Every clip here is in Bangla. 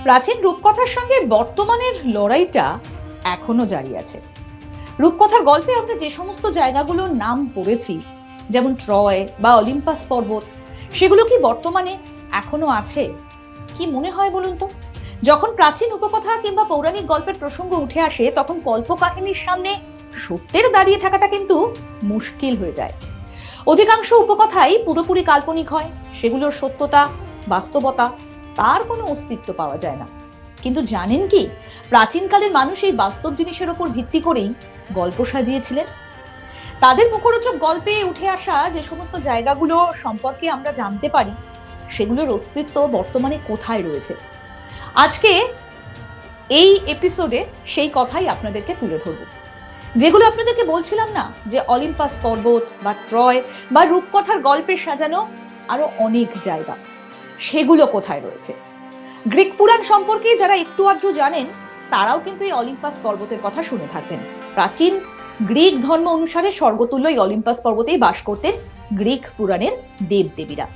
প্রাচীন রূপকথার সঙ্গে বর্তমানের লড়াইটা এখনো জারি আছে। রূপকথার গল্পে আমরা যে সমস্ত জায়গাগুলোর নাম পড়েছি, যেমন ট্রয় বা অলিম্পাস পর্বত, সেগুলো কি বর্তমানে এখনো আছে? কি মনে হয় বলুন তো? যখন প্রাচীন উপকথা কিংবা পৌরাণিক গল্পের প্রসঙ্গ উঠে আসে, তখন কল্পকাহিনীর সামনে সত্যের দাঁড়িয়ে থাকাটা কিন্তু মুশকিল হয়ে যায়। অধিকাংশ উপকথাই পুরোপুরি কাল্পনিক হয়, সেগুলোর সত্যতা, বাস্তবতা তার কোনো অস্তিত্ব পাওয়া যায় না। কিন্তু জানেন কি, প্রাচীনকালের মানুষ এই বাস্তব জিনিসের উপর ভিত্তি করেই গল্প সাজিয়েছিলেন। তাদের মুখরোচক গল্পে উঠে আসা যে সমস্ত জায়গাগুলো সম্পর্কে আমরা জানতে পারি, সেগুলোর অস্তিত্ব বর্তমানে কোথায় রয়েছে? আজকে এই এপিসোডে সেই কথাই আপনাদেরকে তুলে ধরব। যেগুলো আপনাদেরকে বলছিলাম না, যে অলিম্পাস পর্বত বা ট্রয় বা রূপকথার গল্পে সাজানো আরো অনেক জায়গা, সেগুলো কোথায় রয়েছে? গ্রিক পুরাণ সম্পর্কে যারা একটু আধটু জানেন, তারাও কিন্তু এই অলিম্পাস পর্বতের কথা শুনে থাকবেন। প্রাচীন গ্রিক ধর্ম অনুসারে স্বর্গতুল্য এই অলিম্পাস পর্বতেই বাস করতেন গ্রিক পুরাণের দেবদেবীরা।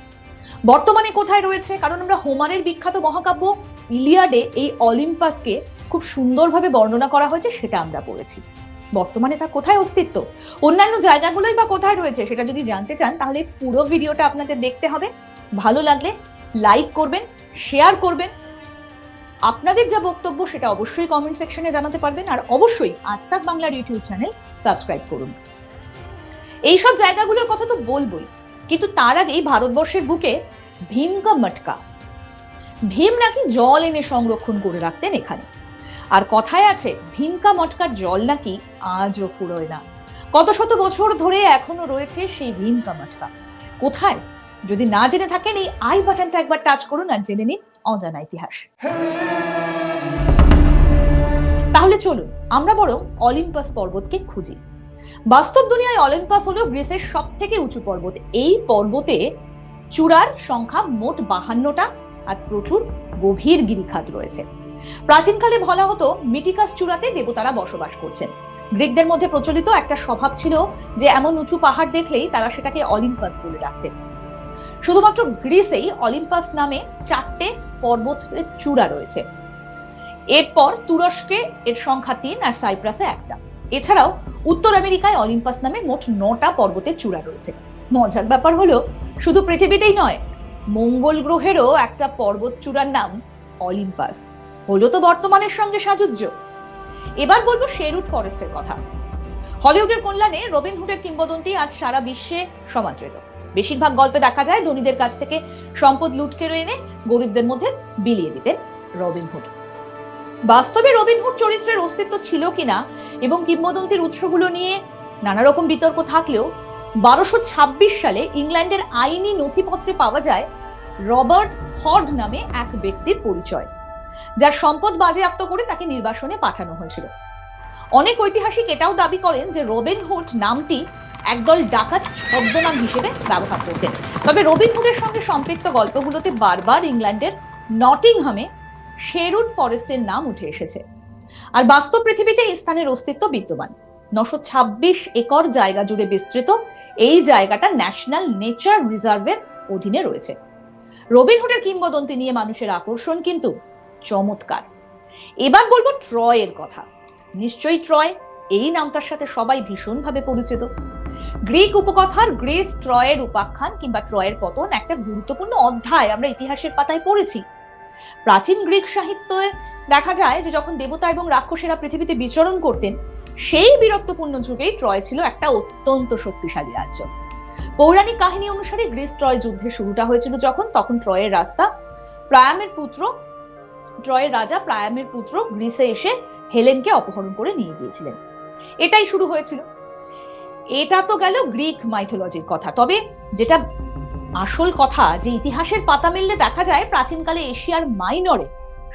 বর্তমানে কোথায় রয়েছে? কারণ আমরা হোমারের বিখ্যাত মহাকাব্য ইলিয়াডে এই অলিম্পাসকে খুব সুন্দরভাবে বর্ণনা করা হয়েছে, সেটা আমরা পড়েছি। বর্তমানে তার কোথায় অস্তিত্ব, অন্যান্য জায়গাগুলোই বা কোথায় রয়েছে, সেটা যদি জানতে চান তাহলে পুরো ভিডিওটা আপনাদের দেখতে হবে। ভালো লাগলে লাইক করবেন, শেয়ার করবেন। আপনাদের যা বক্তব্য সেটা অবশ্যই কমেন্ট সেকশনে জানাতে পারবেন, আর অবশ্যই আজ তাক বাংলার ইউটিউব চ্যানেল সাবস্ক্রাইব করুন। এইসব জায়গাগুলোর কথা তো বলবোই, কিন্তু তার আগেই ভারতবর্ষের বুকে ভীমকা মটকা, ভীম নাকি জল এনে সংরক্ষণ করে রাখতেন এখানে। আর কথায় আছে, ভীমকা মটকার জল নাকি আজও ফুরোয় না। কত শত বছর ধরে এখনো রয়েছে সেই ভীমকা মটকা। কোথায়? যদি না জেনে থাকেন, এই আই বাটনটা একবার টাচ করুন আর জেনে নিন অজানা ইতিহাস। তাহলে চলুন আমরা বরং অলিম্পাস পর্বতকে খুঁজি। বাস্তব দুনিয়ায় অলিম্পাস হলো গ্রিসের সব থেকে উঁচু পর্বত। এই পর্বতে চূড়ার সংখ্যা মোট 52টা, আর প্রচুর গভীর গিরিখাত রয়েছে। প্রাচীনকালে বলা হতো মিটিকাস চূড়াতে দেবতারা বসবাস করছেন। গ্রিকদের মধ্যে প্রচলিত একটা স্বভাব ছিল যে এমন উঁচু পাহাড় দেখলেই তারা সেটাকে অলিম্পাস বলে ডাকতেন। শুধুমাত্র গ্রিসেই অলিম্পাস নামে 4টে পর্বতের চূড়া রয়েছে। এরপর তুরস্কে এর সংখ্যা 3, আর সাইপ্রাসে 1টা। এছাড়াও উত্তর আমেরিকায় অলিম্পাস নামে মোট 9টা পর্বতের চূড়া রয়েছে। মজার ব্যাপার হলো, শুধু পৃথিবীতেই নয়, মঙ্গল গ্রহেরও একটা পর্বত চূড়ার নাম অলিম্পাস। হলো তো বর্তমানের সঙ্গে সাযুজ্য। এবার বলবো শেরউড ফরেস্টের কথা। হলিউডের কল্যাণে রবিন হুডের কিংবদন্তি আজ সারা বিশ্বে সমাদৃত। বেশিরভাগ গল্পে দেখা যায় ধনীদের কাছ থেকে সম্পদ লুট কেড়ে এনে গরিবদের মধ্যে বিলিয়ে দিতেন রবিন হুড। বাস্তবে রবিন হুড চরিত্রের অস্তিত্ব ছিল কিনা এবং কিংবদন্তির উৎসগুলো নিয়ে নানা রকম বিতর্ক থাকলেও 1226 সালে ইংল্যান্ডের আইনি নথিপত্রে পাওয়া যায় রবার্ট হর্ড নামে এক ব্যক্তির পরিচয়, যার সম্পদ বাজেয়াপ্ত করে তাকে নির্বাসনে পাঠানো হয়েছিল। অনেক ঐতিহাসিক এটাও দাবি করেন যে রবিন হুড নামটি একদল ডাকাত ছদ্মনাম হিসেবে ব্যবহার করতেন। তবে রবিন হুডের সঙ্গে সম্পৃক্ত গল্পগুলোতে বারবার ইংল্যান্ডের নটিংহামে শেরউড ফরেস্টের নাম উঠে এসেছে। আর বাস্তব পৃথিবীতে এই স্থানের অস্তিত্ব বিদ্যমান। 926 একর জায়গা জুড়ে বিস্তৃত এই জায়গাটা ন্যাশনাল নেচার রিজার্ভের অধীনে রয়েছে। রবিন হুডের কিংবদন্তি নিয়ে মানুষের আকর্ষণ কিন্তু চমৎকার। এবার বলবো ট্রয়ের কথা। নিশ্চয়ই ট্রয় এই নামটার সাথে সবাই ভীষণভাবে পরিচিত। গ্রিক উপকথার গ্রিস ট্রয়ের উপাখ্যান কিংবা ট্রয়ের পতন একটা গুরুত্বপূর্ণ অধ্যায় আমরা ইতিহাসের পাতায় পড়েছি। প্রাচীন গ্রিক সাহিত্যে দেখা যায় যে যখন দেবতা এবং রাক্ষসেরা পৃথিবীতে বিচরণ করতেন, সেই বীরত্বপূর্ণ যুগেই ট্রয় ছিল একটা অত্যন্ত শক্তিশালী রাজ্য। পৌরাণিক কাহিনী অনুসারে গ্রিস ট্রয় যুদ্ধের শুরুটা হয়েছিল তখন ট্রয়ের রাজা প্রায়ামের পুত্র গ্রিসে এসে হেলেনকে অপহরণ করে নিয়ে গিয়েছিলেন। এটাই শুরু হয়েছিল। এটা তো গেল গ্রিক মাইথোলজির কথা। তবে যেটা আসল কথা, যে ইতিহাসের পাতা মেললে দেখা যায় প্রাচীনকালে এশিয়ার মাইনরে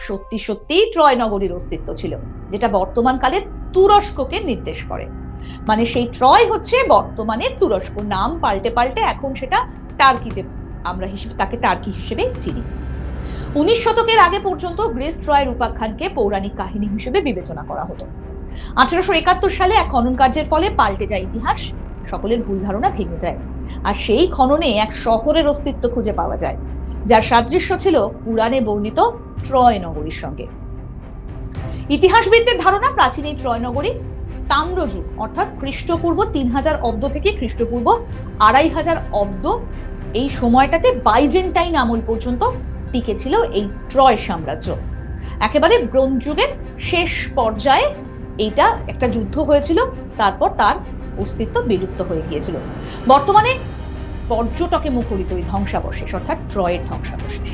সত্যি সত্যিই ট্রয় নগরীর অস্তিত্ব ছিল, যেটা বর্তমানকালে তুরস্ককে নির্দেশ করে। মানে সেই ট্রয় হচ্ছে বর্তমানে তুরস্ক। নাম পাল্টে পাল্টে এখন সেটা টার্কিতে, আমরা তাকে টার্কি হিসেবে চিনি। 19 শতকের আগে পর্যন্ত গ্রিস ট্রয়ের উপাখ্যানকে পৌরাণিক কাহিনী হিসেবে বিবেচনা করা হতো। 1871 সালে এক খনন কার্যের ফলে পাল্টে যায় ইতিহাস, সকলের ভুল ধারণা ভেঙে যায়। আর সেই খননে এক শহরের অস্তিত্ব খুঁজে পাওয়া যায়, যার সাদৃশ্য ছিল পুরাণে বর্ণিত ট্রয় নগরীর সঙ্গে। ইতিহাসবিদদের ধারণা প্রাচীন এই ট্রয় নগরী তাম্রযুগ অর্থাৎ খ্রিস্টপূর্ব 3000 অব্দ থেকে খ্রিস্টপূর্ব 2500 অব্দ এই সময়টাতে বাইজেন্টাইন আমল পর্যন্ত টিকে ছিল এই ট্রয় সাম্রাজ্য। একেবারে ব্রোঞ্জ যুগের শেষ পর্যায়ে এইটা একটা যুদ্ধ হয়েছিল, তারপর তার অস্তিত্ব বিলুপ্ত হয়ে গিয়েছিল। বর্তমানে পর্যটকে মুখরিত ওই ধ্বংসাবশেষ অর্থাৎ ট্রয়ের ধ্বংসাবশেষ।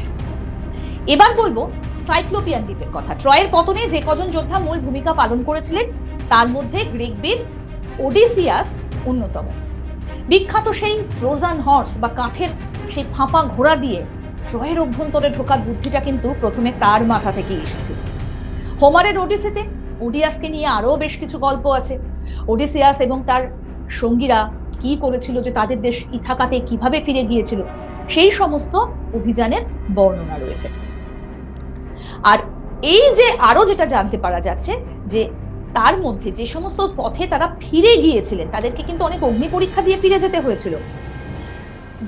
এবার বলবো সাইক্লোপিয়ান দ্বীপের কথা। ট্রয়ের পতনে যে কজন যোদ্ধা মূল ভূমিকা পালন করেছিলেন তার মধ্যে গ্রিক বীর ওডিসিয়াস অন্যতম। বিখ্যাত সেই ট্রোজান হর্স বা কাঠের সেই ফাঁপা ঘোড়া দিয়ে ট্রয়ের অভ্যন্তরে ঢোকার বুদ্ধিটা কিন্তু প্রথমে তার মাথা থেকেই এসেছিল। হোমারের ওডিসিতে ওডিয়াসকে নিয়ে আরো বেশ কিছু গল্প আছে। ওডিসিয়াস এবং তার সঙ্গীরা কি করেছিল, যে তাদের দেশ ইথাকাতে কিভাবে ফিরে গিয়েছিল, সেই সমস্ত অভিযানের বর্ণনা রয়েছে। আর এই যে আরো যেটা জানতে পারা যাচ্ছে যে তার মধ্যে যে সমস্ত পথে তারা ফিরে গিয়েছিলেন তাদেরকে কিন্তু অনেক অগ্নি পরীক্ষা দিয়ে ফিরে যেতে হয়েছিল।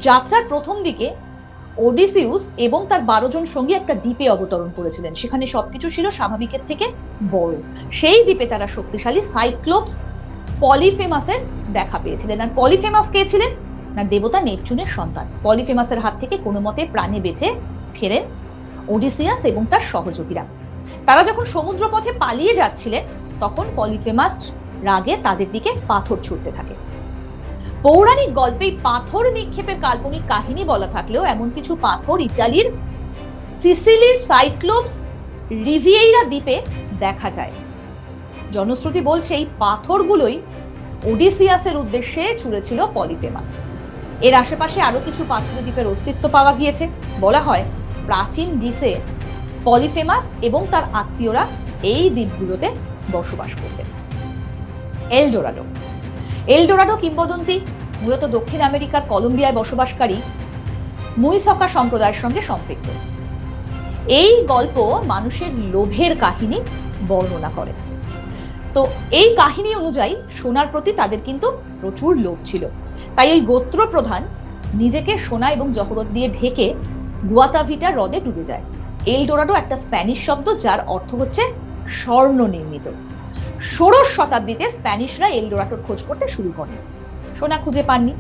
যাত্রার প্রথম দিকে ওডিসিউস এবং তার 12 জন সঙ্গী একটা দ্বীপে অবতরণ করেছিলেন, সেখানে সবকিছু ছিল স্বাভাবিকের থেকে বড়। সেই দ্বীপে তারা শক্তিশালী সাইক্লোপস পলিফেমাসের দেখা পেয়েছিলেন। আর পলিফেমাস কে ছিলেন না, দেবতা নেপচুনের সন্তান। পলিফেমাসের হাত থেকে কোনো মতে প্রাণে বেঁচে ফেরেন ওডিসিয়াস এবং তার সহযোগীরা। তারা যখন সমুদ্র পথে পালিয়ে যাচ্ছিলেন তখন পলিফেমাস রাগে তাদের দিকে পাথর ছুঁড়তে থাকে। পৌরাণিক গল্পে পাথর নিক্ষেপের কাল্পনিক কাহিনী বলা থাকলেও এমন কিছু পাথর ইতালির সিসিলির সাইক্লোপস রিভিয়েইরা দ্বীপে দেখা যায়। জনশ্রুতি বলছে এই পাথরগুলোই ওডিসিয়াসের উদ্দেশ্যে ছুঁড়েছিল পলিফেমা। এর আশেপাশে আরো কিছু পাথর দ্বীপের অস্তিত্ব পাওয়া গিয়েছে। বলা হয় প্রাচীন গ্রিসে পলিফেমাস এবং তার আত্মীয়রা এই দ্বীপগুলোতে বসবাস করতেন। এলডোরাডো। এলডোরাডো কিংবদন্তি মূলত দক্ষিণ আমেরিকার কলম্বিয়ায় বসবাসকারী মুইসকা সম্প্রদায়ের সঙ্গে সম্পৃক্ত। এই গল্প মানুষের লোভের কাহিনী বর্ণনা করে। তো এই কাহিনী অনুযায়ী সোনার প্রতি তাদের কিন্তু প্রচুর লোভ ছিল, তাই ওই গোত্র প্রধান নিজেকে সোনা এবং জহরত দিয়ে ঢেকে গুয়াতাভিটা হ্রদে ডুবে যায়। এলডোরাডো একটা স্প্যানিশ শব্দ যার অর্থ হচ্ছে স্বর্ণ নির্মিত। 16 শতাব্দীতে স্প্যানিশরা এলডোরাডোর খোঁজ করতে শুরু করে, সোনা খুঁজে পাননি।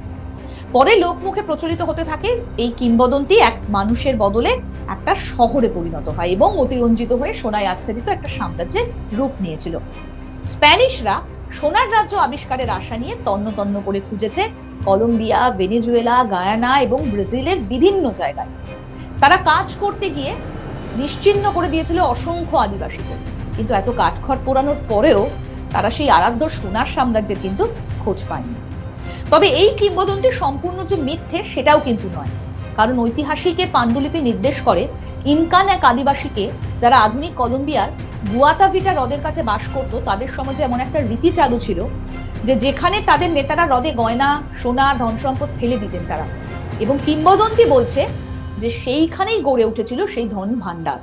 পরে লোকমুখে প্রচলিত হতে থাকে এই কিংবদন্তি এক মানুষের বদলে একটা শহরে পরিণত হয় এবং অতিরঞ্জিত হয়ে সোনায় আচ্ছাদিত একটা সাম্রাজ্যের রূপ নিয়েছিল। স্প্যানিশরা সোনার রাজ্য আবিষ্কারের আশা নিয়ে তন্ন তন্ন করে খুঁজেছে কলম্বিয়া, ভেনেজুয়েলা, গায়ানা এবং ব্রাজিলের বিভিন্ন জায়গায়। তারা কাজ করতে গিয়ে নিশ্চিহ্ন করে দিয়েছিল অসংখ্য আদিবাসীকে, কিন্তু এত কাঠখড় পোড়ানোর পরেও তারা সেই আরাধ্য সোনার সাম্রাজ্যের কিন্তু খোঁজ পায়নি। তবে এই কিংবদন্তি সম্পূর্ণ যে মিথ্যে সেটাও কিন্তু নয়, কারণ ঐতিহাসিকের পাণ্ডুলিপি নির্দেশ করে ইনকান এক আদিবাসীকে যারা আধুনিক কলম্বিয়ার গুয়াতাভিটা হ্রদের কাছে বাস করত, তাদের সমাজে এমন একটা রীতি চালু ছিল যে যেখানে তাদের নেতারা হ্রদে গয়না, সোনা, ধন সম্পদ ফেলে দিতেন তারা, এবং কিংবদন্তি বলছে যে সেইখানেই গড়ে উঠেছিল সেই ধন ভাণ্ডার।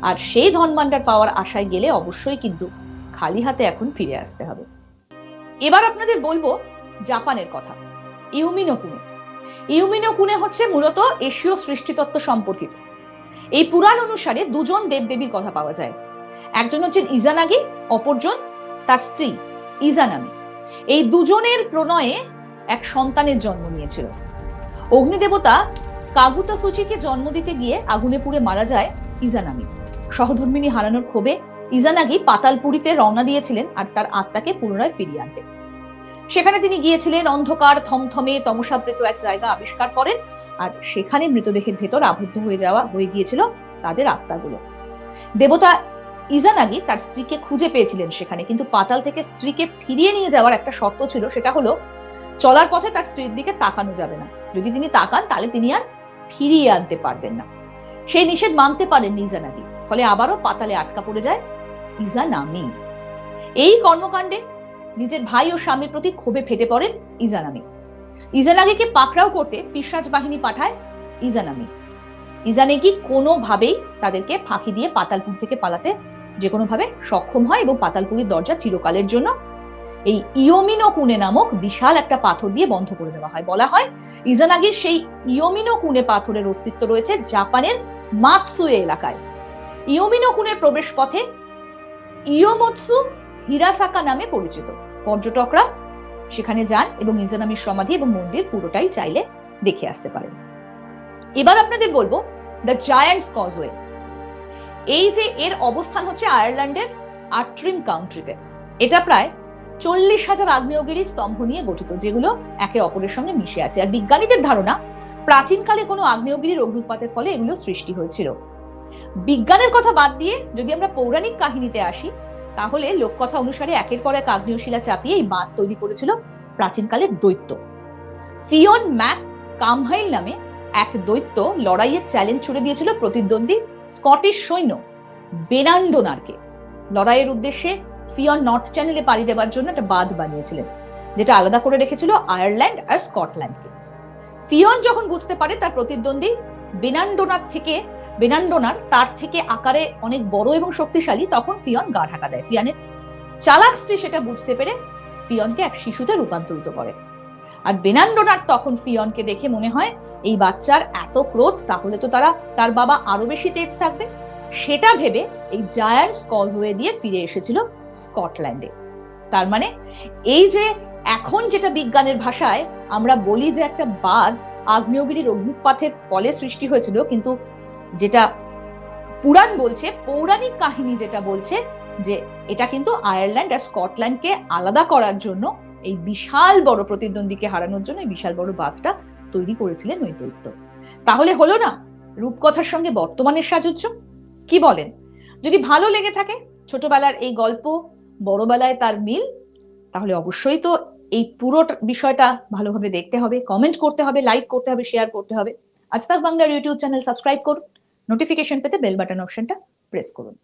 আর সেই ধন ভাণ্ডার পাওয়ার আশায় গেলে অবশ্যই কিন্তু খালি হাতে এখন ফিরে আসতে হবে। এবার আপনাদের বলবো জাপানের কথা, ইউমিনো কুনে। ইউমিনো কুনে হচ্ছে মূলত এশীয় সৃষ্টিতত্ত্ব সম্পর্কিত। এই পুরাণ অনুসারে দুজন দেবদেবীর কথা পাওয়া যায়। একজন হচ্ছেন ইজানাগি, অপরজন তার স্ত্রী ইজানামি। এই দুজনের প্রণয়ে এক সন্তানের জন্ম নিয়েছিল। অগ্নিদেবতা কাগুতাসুচিকে জন্ম দিতে গিয়ে আগুনে পুড়ে মারা যায় ইজানামি। সহধর্মিনী হারানোর ক্ষোভে ইজানাগি পাতালপুরীতে রওনা দিয়েছিলেন আর তার আত্মাকে পুনরায় ফিরিয়ে আনতে। সেখানে তিনি গিয়েছিলেন, অন্ধকার থমথমে তমসাবৃত এক জায়গা আবিষ্কার করেন, আর সেখানে মৃতদেহের ভেতর আবদ্ধ হয়ে গিয়েছিল তাদের আত্মাগুলো। দেবতা ইজানাগি তার স্ত্রীকে খুঁজে পেয়েছিলেন সেখানে, কিন্তু পাতাল থেকে স্ত্রীকে ফিরিয়ে নিয়ে যাওয়ার একটা শর্ত ছিল, সেটা হলো চলার পথে তার স্ত্রীর দিকে তাকানো যাবে না। যদি তিনি তাকান তাহলে তিনি আর ফিরিয়ে আনতে পারবেন না। সেই নিষেধ মানতে পারেন ইজানাগি, ফলে আবারও পাতালে আটকা পড়ে যায় ইজানামি। এই কর্মকাণ্ডে নিজের ভাই ও স্বামীর প্রতি ক্ষোভে ফেটে পড়েন ইজানামি। ইজানাগিকে পাকড়াও করতে পিশাচ বাহিনী পাঠায় ইজানামি। ইজানাগি কোনোভাবেই তাদেরকে ফাঁকি দিয়ে পাতালপুর থেকে পালাতে যে কোনোভাবে সক্ষম হয় এবং পাতালপুরীর দরজা চিরকালের জন্য এই ইয়োমিনো কুনে নামক বিশাল একটা পাথর দিয়ে বন্ধ করে দেওয়া হয়। বলা হয় ইজানাগির সেই ইয়োমিনো কুনে পাথরের অস্তিত্ব রয়েছে জাপানের মাতসুয়ে এলাকায়। ইয়োমিনো কুনের প্রবেশ পথে ইয়োমৎসু হিরাসাকা নামে পরিচিত। পর্যটকরা সেখানে যান এবং ইজানামির সমাধি এবং মন্দির পুরোটাই চাইলে দেখে আসতে পারেন। এবার আপনাদের বলবো দ্য জায়ান্টস কজওয়ে। এই যে এর অবস্থান হচ্ছে আয়ারল্যান্ডের আট্রিম কাউন্ট্রিতে। এটা প্রায় 40,000 আগ্নেয়গিরি স্তম্ভ নিয়ে গঠিত, যেগুলো একে অপরের সঙ্গে মিশে আছে। আর বিজ্ঞানীদের ধারণা প্রাচীনকালে কোনো আগ্নেয়গিরির অগ্নুৎপাতের ফলে এগুলো সৃষ্টি হয়েছিল। বিজ্ঞানের কথা বাদ দিয়ে যদি আমরা পৌরাণিক কাহিনীতে আসি, তাহলে লোককথা অনুসারে একের পর এক আগ্নেয়শিলা চাপিয়ে এই বাঁধ তৈরি করেছিল প্রাচীনকালের দৈত্য। ফিওন ম্যাক কামহাইল নামে এক দৈত্য লড়াইয়ের চ্যালেঞ্জ ছুড়ে দিয়েছিল প্রতিদ্বন্দ্বী স্কটিশ সৈন্য বেনান্ডোনারকে। লড়াইয়ের উদ্দেশ্যে ফিওন নর্থ চ্যানেলে পাড়ি দেওয়ার জন্য একটা বাঁধ বানিয়েছিলেন, যেটা আলাদা করে রেখেছিল আয়ারল্যান্ড আর স্কটল্যান্ডকে। ফিওন যখন বুঝতে পারে তার প্রতিদ্বন্দ্বী বেনান্ডোনার তার থেকে আকারে অনেক বড় এবং শক্তিশালী, তখন ফিওন গা ঢাকা দেয়। ফিওনের চালাক স্ত্রী সেটা বুঝতে পেরে ফিওনকে এক শিশুতে রূপান্তরিত করে। আর বেনান্ডোনার তখন ফিওনকে দেখে মনে হয় এই বাচ্চার এত ক্রোধ, তাহলে তো তার বাবা আরো বেশি তেজ থাকবে। সেটা ভেবে এই জায়ান্টস কজওয়ে দিয়ে ফিরে এসেছিল স্কটল্যান্ডে। তার মানে এই যে এখন যেটা বিজ্ঞানের ভাষায় আমরা বলি যে একটা বাঁধ আগ্নেয়গিরির অগ্নুৎপাতের ফলে সৃষ্টি হয়েছিল, কিন্তু যেটা পুরাণ বলছে, পৌরাণিক কাহিনী যেটা বলছে, যে এটা কিন্তু আয়ারল্যান্ড আর স্কটল্যান্ডকে আলাদা করার জন্য, এই বিশাল বড় প্রতিদ্বন্দ্বীকে হারানোর জন্য এই বিশাল বড় বাঁধটা তৈরি করেছিলেন ওই দৈত্য। তাহলে হলো না রূপকথার সঙ্গে বর্তমানের সাযুজ্য? কি বলেন? যদি ভালো লেগে থাকে ছোটবেলার এই গল্প, বড়বেলায় তার মিল, তাহলে অবশ্যই তো এই পুরো বিষয়টা ভালোভাবে দেখতে হবে, কমেন্ট করতে হবে, লাইক করতে হবে, শেয়ার করতে হবে। আজ তাক বাংলার ইউটিউব চ্যানেল সাবস্ক্রাইব করুন, নোটিফিকেশন পেতে বেল বাটন অপশনটা প্রেস করুন।